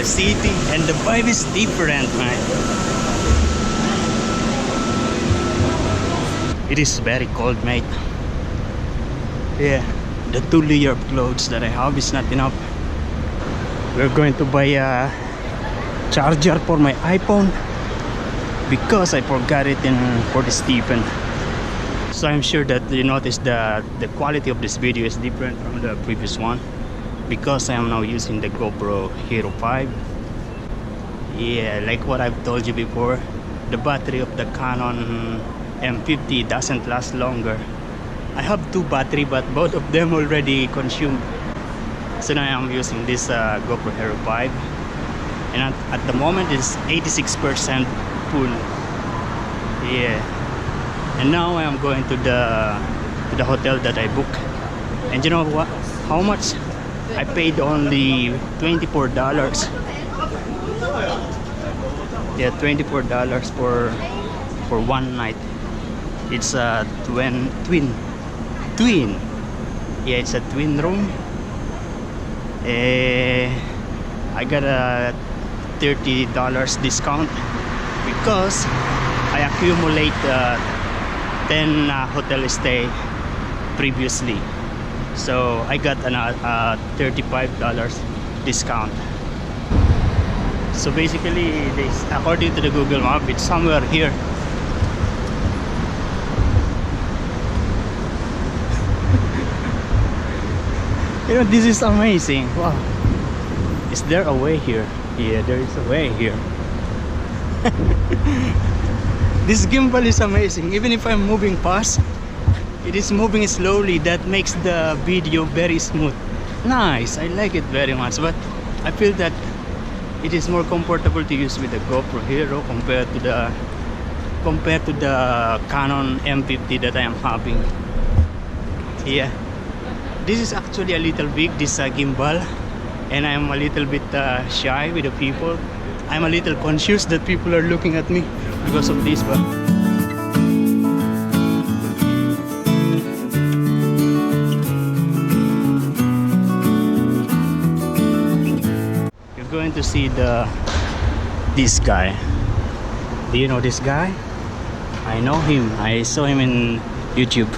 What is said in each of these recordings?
city, and the vibe is different, man. It is very cold, mate. Yeah, the 2 layer of clothes that I have is not enough. We're going to buy a charger for my iPhone because I forgot it in Port Stephen. So I'm sure that you notice the quality of this video is different from the previous one because I am now using the Gopro Hero 5. Yeah, like what I've told you before, the battery of the Canon M50 doesn't last longer. I have 2 batteries, but both of them already consumed. So now I'm using this GoPro Hero 5, and at the moment it's 86% full. Yeah, and now I am going to the hotel that I booked, and you know what? How much? I paid only $24. Yeah, $24 for one night. It's a twin. Yeah, it's a twin room. I got a $30 discount because I accumulate 10 hotel stay previously, so I got a $35 discount. So basically, this, according to the Google Map, it's somewhere here. You know, this is amazing. Wow. Is there a way here? Yeah, there is a way here. This gimbal is amazing. Even if I'm moving fast, it is moving slowly. That makes the video very smooth. Nice. I like it very much. But I feel that it is more comfortable to use with the GoPro Hero compared to the Canon M50 that I am having. Yeah. This is actually a little big, this gimbal, and I'm a little bit shy with the people. I'm a little conscious that people are looking at me because of this, but you're going to see this guy. Do you know this guy? I know him. I saw him in YouTube.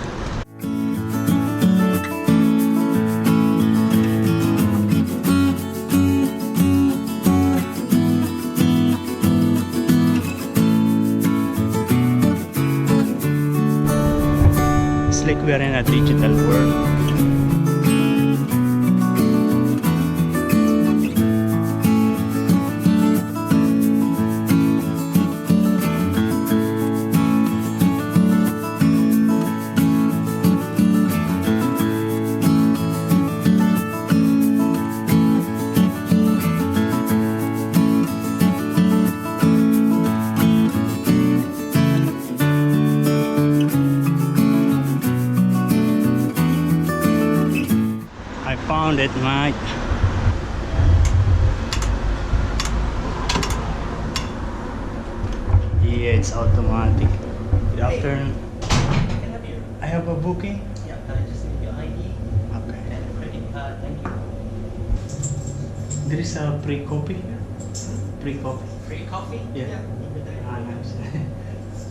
Like we are in a digital world. Found it, mate. Yeah, it's automatic. Good afternoon. I have a booking. Yeah, can I just need your ID Okay. and credit card? Thank you. There is a free coffee here. Free coffee. Free coffee? Yeah. Ah, nice.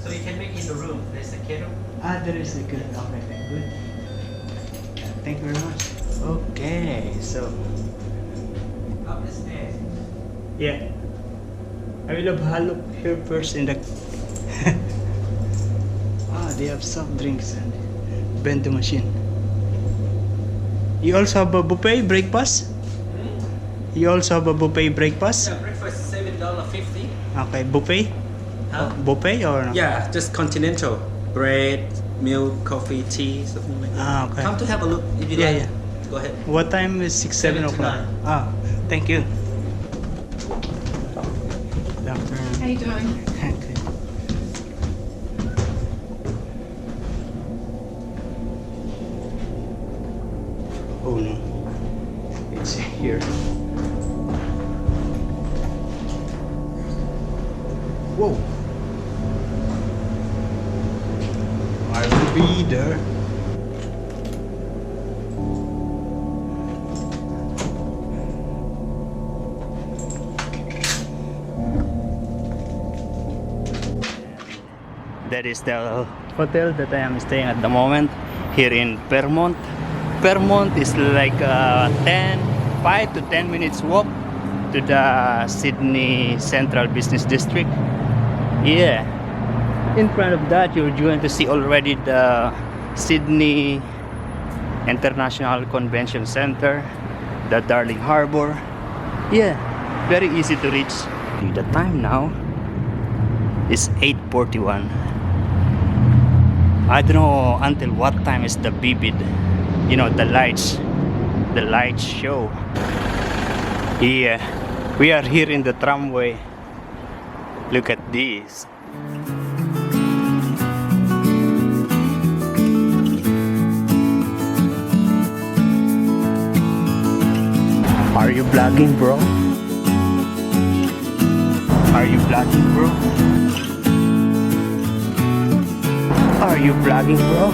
So you can make in the room. There's a kettle. There is a good. Okay, good. Thank you very much. Okay, so Up the stairs. yeah, I will have a look here first in the. They have soft drinks and bento machine. You also have a buffet breakfast. You also have a buffet breakfast. Yeah, breakfast is $7.50. Okay, buffet. Huh? Buffet or no? Yeah, just continental. Bread, milk, coffee, tea, something like that. Okay. Come to have a look if you like. Yeah. Go ahead. What time is 6, 7 7 to o'clock? 9. Thank you. Doctor. How you doing? Okay. Oh no, it's here. Whoa. I will be there. That is the hotel that I am staying at the moment here in Vermont. Vermont is like 5 to 10 minutes walk to the Sydney Central Business District. Yeah, in front of that you're going to see already the Sydney International Convention Center, the Darling Harbour. Yeah, very easy to reach. The time now is 8:41. I don't know until what time is the vivid, you know, the lights show. Yeah, we are here in the tramway. Look at this. Are you vlogging, bro? Are you vlogging, bro? Are you vlogging, bro?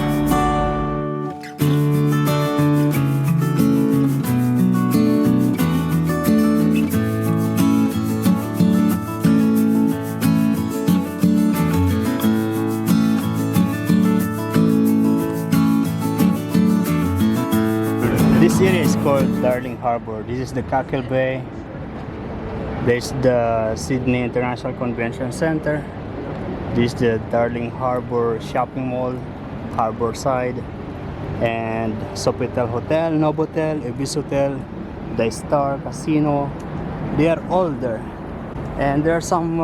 This area is called Darling Harbour. This is the Cockle Bay. There's the Sydney International Convention Center. This is the Darling Harbour Shopping Mall, Harbour Side, and Sofitel Hotel, Novotel, Ibis Hotel, the Star Casino. They are all there, and there are some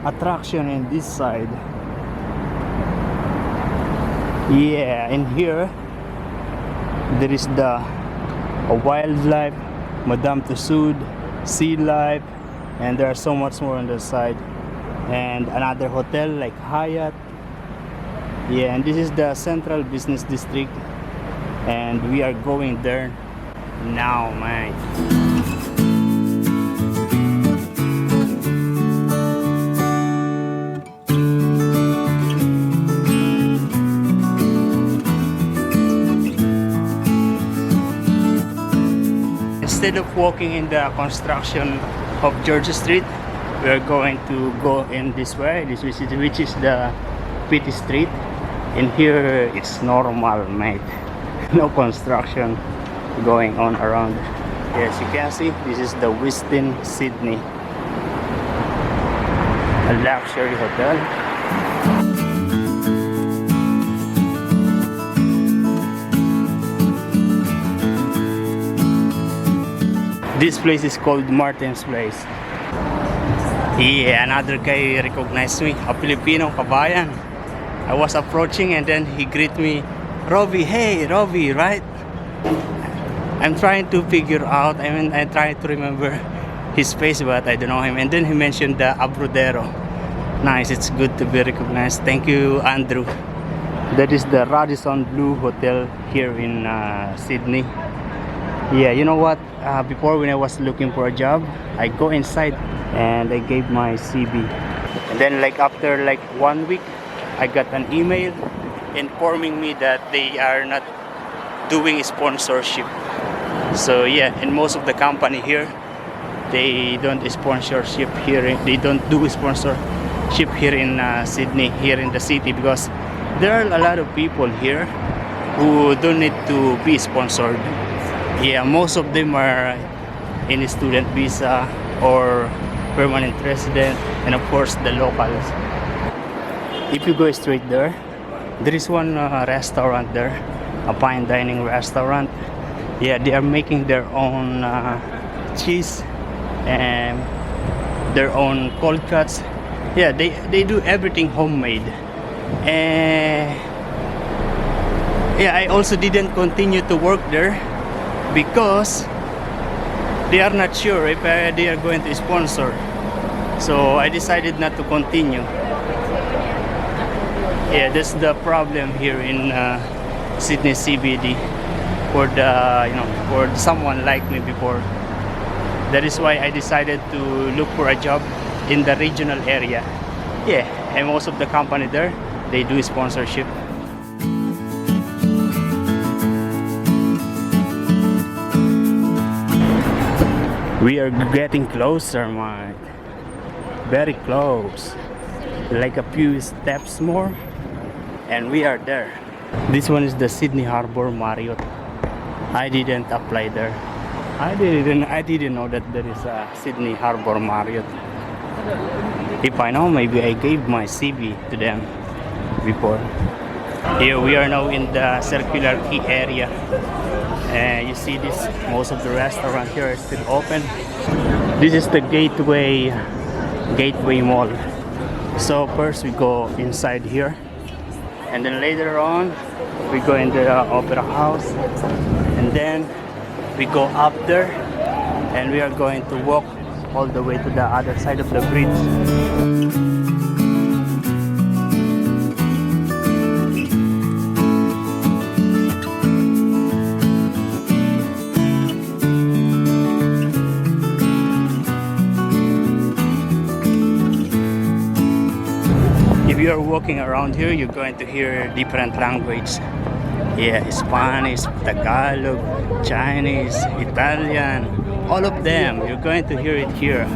attraction in this side. Yeah, in here there is the wildlife, Madame Tussauds, sea life, and there are so much more on the side, and another hotel like Hyatt. Yeah, and this is the Central Business District, and we are going there now, man. Instead of walking in the construction of Georgia Street, we are going to go in this way, which is the Pitt Street. In here it's normal, mate. No construction going on around. Yes, you can see this is the Westin Sydney, a luxury hotel. This place is called Martin's Place. Yeah, another guy recognized me, a Filipino kabayan. I was approaching and then he greeted me, Robbie, hey, Robbie, right? I'm trying to figure out, I'm trying to remember his face, but I don't know him. And then he mentioned the Abrodero. Nice, it's good to be recognized. Thank you, Andrew. That is the Radisson Blu Hotel here in Sydney. Yeah, you know what? Before, when I was looking for a job, I go inside and I gave my CV. And then like after like 1 week, I got an email informing me that they are not doing sponsorship. So yeah, and most of the company here, they don't sponsorship here. They don't do sponsorship here in Sydney, here in the city, because there are a lot of people here who don't need to be sponsored. Yeah, most of them are in student visa or permanent resident, and of course the locals. If you go straight there, there is one restaurant there, a fine dining restaurant. Yeah, they are making their own cheese and their own cold cuts. Yeah, they do everything homemade. And yeah, I also didn't continue to work there because they are not sure if they are going to sponsor. So I decided not to continue. Yeah, that's the problem here in Sydney CBD for for someone like me before. That is why I decided to look for a job in the regional area. Yeah, and most of the company there, they do sponsorship. We are getting closer, man. Very close. like a few steps more, and we are there. This one is the Sydney Harbour Marriott. I didn't apply there. I didn't know that there is a Sydney Harbour Marriott. If I know, maybe I gave my CV to them before. Here we are now in the Circular Quay area, and you see this, most of the restaurants here are still open. This is the Gateway Mall. So first we go inside here, and then later on we go in the Opera House, and then we go up there, and we are going to walk all the way to the other side of the bridge. If you are walking around here, you're going to hear different languages. Yeah, Spanish, Tagalog, Chinese, Italian, all of them. You're going to hear it here.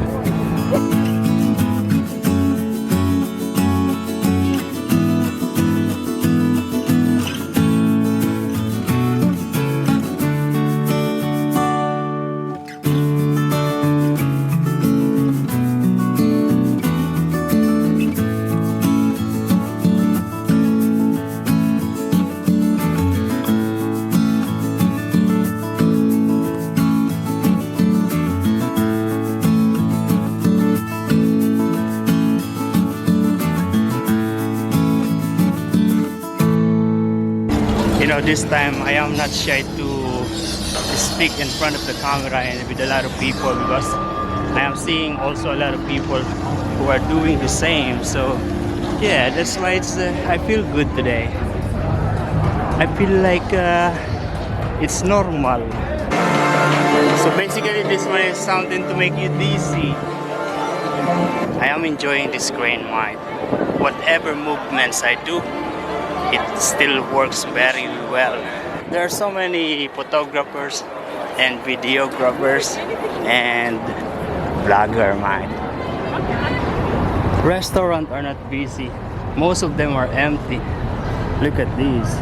This time I am not shy to speak in front of the camera and with a lot of people, because I am seeing also a lot of people who are doing the same. So yeah, that's why it's I feel good today. I feel like it's normal. So basically this one is something to make you dizzy. I am enjoying this crane mine. Whatever movements I do, it still works very well. There are so many photographers and videographers and vlogger, man. Restaurants are not busy. Most of them are empty. Look at these.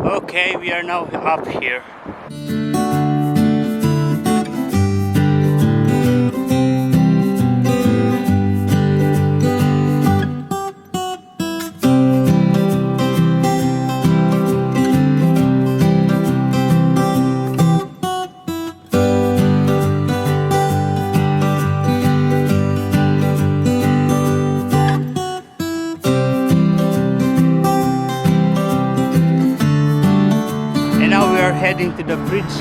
Okay, we are now up here. Heading to the bridge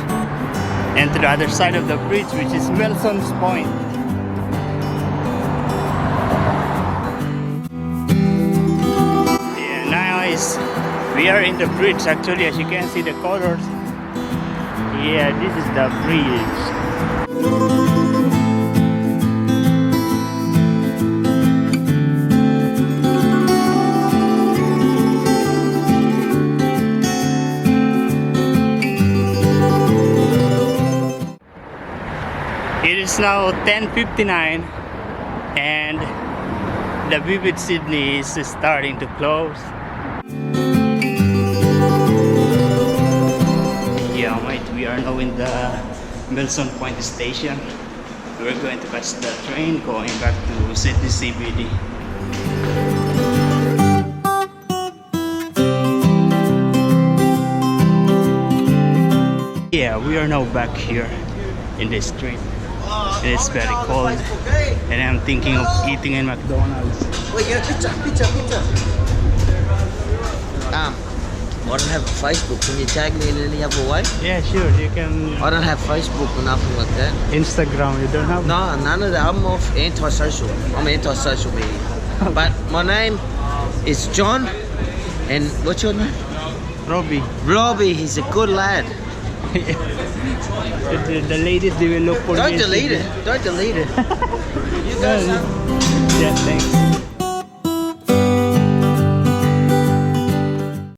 and to the other side of the bridge, which is Wilson's Point. Yeah, nice. We are in the bridge actually, as you can see the colors. Yeah, this is the bridge. It's now 10:59 and the Vivid Sydney is starting to close. Yeah, mate, we are now in the Milson Point station. We're going to catch the train going back to Sydney CBD. Yeah, we are now back here in the street. It's very cold and I'm thinking of eating in McDonald's. Wait, get a pizza. I don't have Facebook. Can you tag me in any other way? Yeah, sure, you can. I don't have Facebook or nothing like that. Instagram, you don't have? No, none of that. I'm off antisocial. I'm antisocial media. But my name is John And what's your name? Robbie. Robbie, he's a good lad. The ladies, they will look for Don't this. delete it. Don't delete it. You guys. Yeah, thanks.